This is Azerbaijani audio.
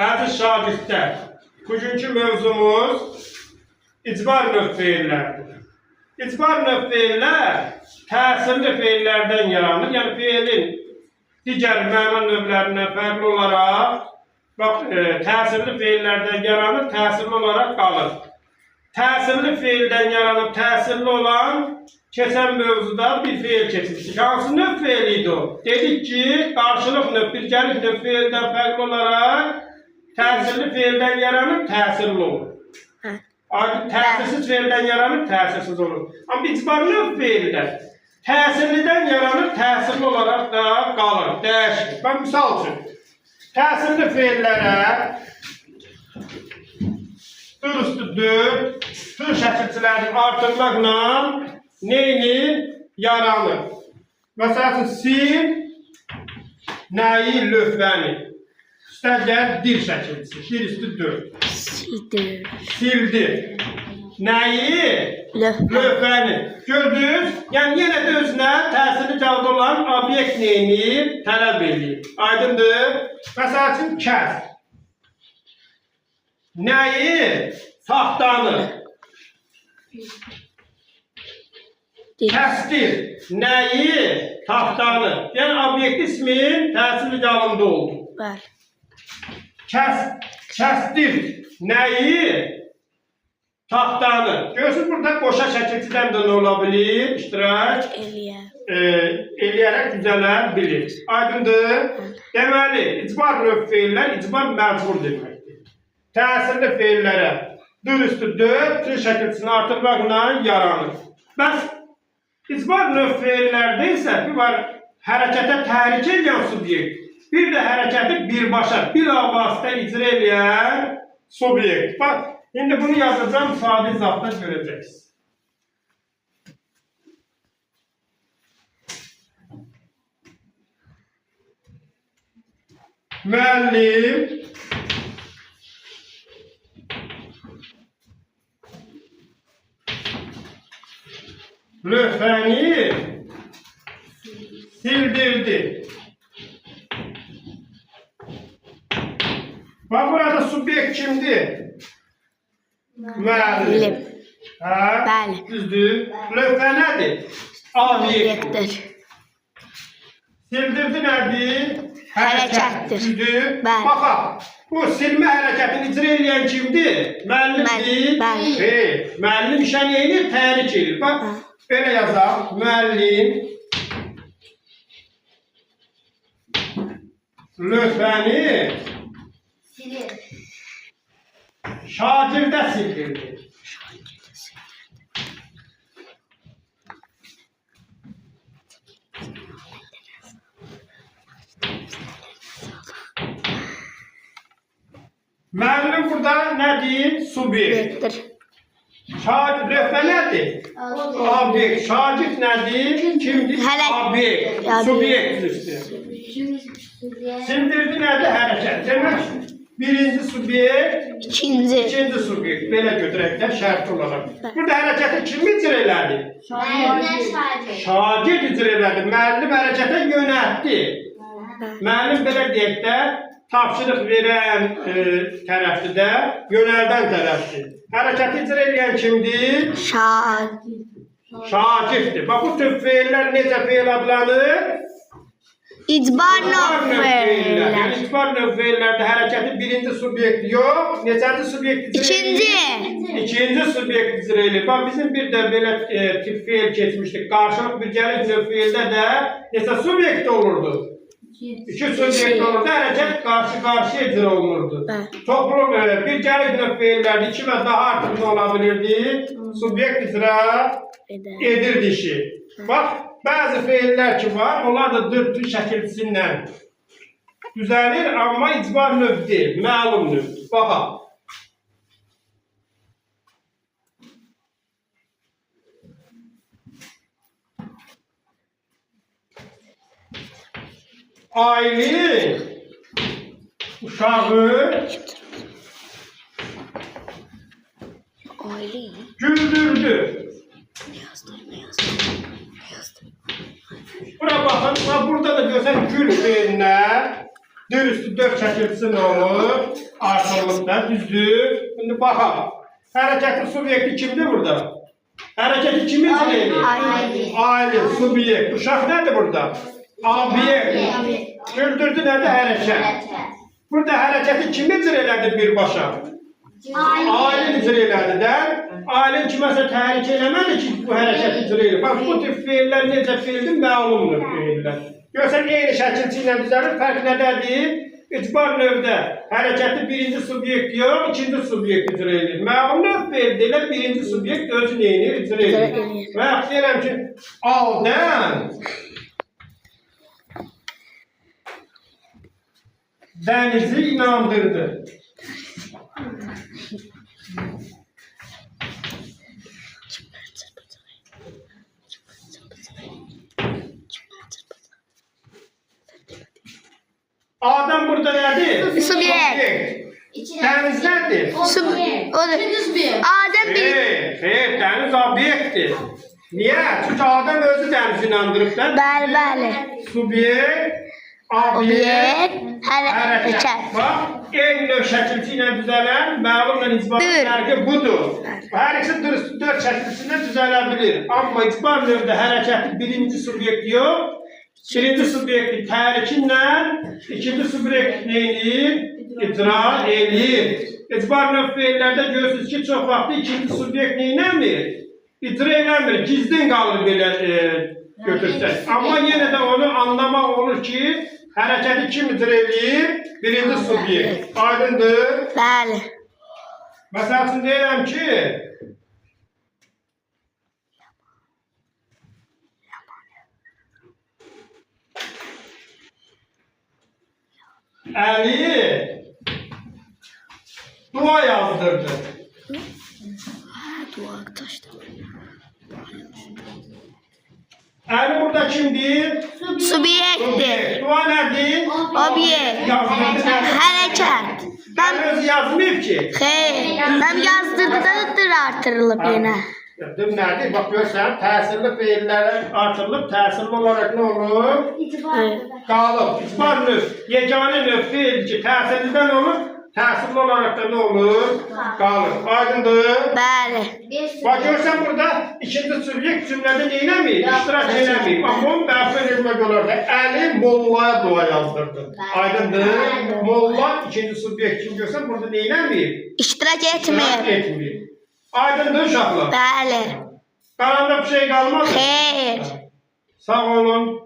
Əziz şagirdlər, bugünkü mövzumuz icbar növ feillərdir. İcbar növ feillər təsirli feillərdən yaranır. Yəni feilin digər məna növlərindən fərqli olaraq təsirli feillərdən yaranır, təsirli olaraq qalır. Təsirli feildən yaranıb təsirli olan keçən mövzuda bir feil keçmişdik. Hansı növ feil idi o? Dedik ki, qarşılıq növ, birgəlik növ feildən fərqli olaraq təsirli feildən yaranıb təsirli olur. Təsirsiz feildən yaranıb təsirsiz olur. Amma icbar növ feildə təsirlidən yaranıb təsirli olaraq da qalır, dəyişir. Mən misal üçün, təsirli feillərə dürüstüdür, tür şəkilçilərini artırmaqla neyini yaranır? Məsələn, sil, nəyi, lövhəni. Üstəgəl dil şəkilçisi, dürüstüdür. Sildi. Nəyi? Lövhəni. Gördünüz? Yəni, yenə də özünə təsirli cavab olan obyekt neyini tələb edir. Aydındır? Məsəl üçün, kəs. Nəyi? Taxtanı. Kəsdir. Nəyi? Taxtanı. Yəni, obyekt ismin təsirli cavabında oldu. Kəsdir. Nəyi? Taxtanı. Görürsünüz, burada qoşa şəkilçidən də nə ola bilir? İştirak eləyərək düzələ bilir. Aydındır? Deməli, icbar növ feillər, icbar məcbur deməkdir. Təsirli feillərə dürüstüdür, tür şəkilçisini artırmaqla yaranır. Bəs, icbar növ feillərdə isə bir var, hərəkətə təhrik edən subyekt, bir də hərəkəti birbaşa, bilavasitə icra edən subyekt. Bax, indi bunu yazacağım, sadə izahda görəcəksiniz. Müəllim lövhəni sildirdi. Bax, burada subyekt kimdir? Müəllim. Bəli. Düzdür. Lövhə nədir? Obyektdir. Sildirdi nədir? Hərəkətdir. Düzdür. Baxaq, bu silmə hərəkətini icra edən kimdir? Müəllimdir. Bəli. Müəllim işə neyini təhrik edir. Bax, belə yazaq. Müəllim lövhəni silir. Şagirdə sildirdi. Müəllim burada nədir? Subyektdir. Lövhə nədir? Obyekt. Şagird nədir? Kimdir? Obyekt. Subyektdir. Sildirdi nədir? Hərəkət. Demək, birinci subyekt, ikinci subyekt. Belə götürək də şərt olaraq. Burada hərəkəti kim icra elədi? Şagird icra elədi. Müəllim hərəkətə yönəltdi. Müəllim belə deyək də, tapşırıq verən tərəfdir də, yönəldən tərəfdir. Hərəkəti icra edən kimdir? Şagirddir. Bax, bu tür feillər necə feil adlanır? İcbar növ feillər. Yəni, icbar növ feillərdə hərəkəti birinci subyekt yox, neçənci subyekt icra edir? İkinci subyekt icra edir. Bax, bizim bir də belə tip feil keçmişdik. Qarşılıq birgəlik növ feildə də neçə subyekt olurdu? İki subyekt olurdu, hərəkət qarşı-qarşıya icra olunurdu. Toplum birgəlik növ feillərdə iki və daha artıq nə ola bilirdi? Subyekt icra edirdi işi. Bax, bəzi feillər ki var, onlar da dörtlü şəkilçisindən düzəlir, amma icbar növ deyil, məlum növdür. Baxaq. Aylin uşağı güldürdü. Bura baxın, burada da görsən gül feilinə dürüstü dörd şəkilçisi nə olur? yazdırılıb da, düzdür. Şimdi baxaq. Hərəkətin subyekti kimdir burada? Hərəkəti kim icra edir? Aile, subyekt. Uşaq nədir burada? Obyekt. Güldürdü nədir? Hərəkət. Burada hərəkəti kim icra elədi birbaşa? Aile icra elədi də. Aile kiməsə təhrik eləmədi ki, bu hərəkəti icra edir. Bax, bu tip feillər necə feildir? Məlumdur feillər. Görsən, eyni şəkilçi ilə düzəlir. Fərq nədədir? İcbar növdə hərəkəti birinci subyekt yox, ikinci subyekt icra edir. Məlum növ feildir, elə birinci subyekt özü neyini icra edir. Və yaxud deyirəm ki, Adəm Dənizi inandırdı. Adam burada nədir? Subyekt. Dəniz nədir? Adem bir. Xeyr, dəniz obyektdir. Niyə? Çünki Adəm özü dənizi inandırıb da. Bəli. Subyekt, obyekt, hərəkət. Bax, eyni növ şəkilçi ilə düzələn, məlumla icbarın fərqi budur. Hər ikisi dörd şəkilçisindən düzələ bilir. Amma icbar növdə hərəkəti birinci subyekt yox, birinci subyekti tərikinlə, ikinci subyekt neyini icra edir. İcbar növ feillərdə görürsünüz ki, çox vaxtı ikinci subyekt neynəmir? İcra eləmir, gizlin qalır belə götürsək. Amma yenə də onu anlamaq olur ki, hərəkəti kim icra edir? Birinci subyekt. Aydındır? Bəli. Məsəl üçün deyirəm ki, Əli dua yazdırdı. Dua taşdı. Əli burada kimdir? Subyektdir. Dua nədir? Obyekt. Yazdırdı nədir? Hərəkət. Əli öz yazmayıb ki. Xeyr. Mən yazdırdıdır artırılıb yenə. Dur nədir? Bax görsən, təsirli feillər artırılıb, təsirli olaraq nə olur? Qalıb. İcbar növ, yeganə növ feildir ki, təsirlidən olur, təsirli olaraq da nə olur? Qalıb. Aydındır? Bəli. Bax görsən burada ikinci subyekt cümlədə neynəmir? İştirak eləmir. Amma onu bərpa edilmək olar da Əli Mollaya dua yazdırdı. Aydındır? Molla ikinci subyekt kim görsən burada neynəmir? İştirak İştirak etmir. etmir. Aydındır uşaqlar? Bəli. Qaranda bir şey qalmadı. Xeyr. Sağ olun.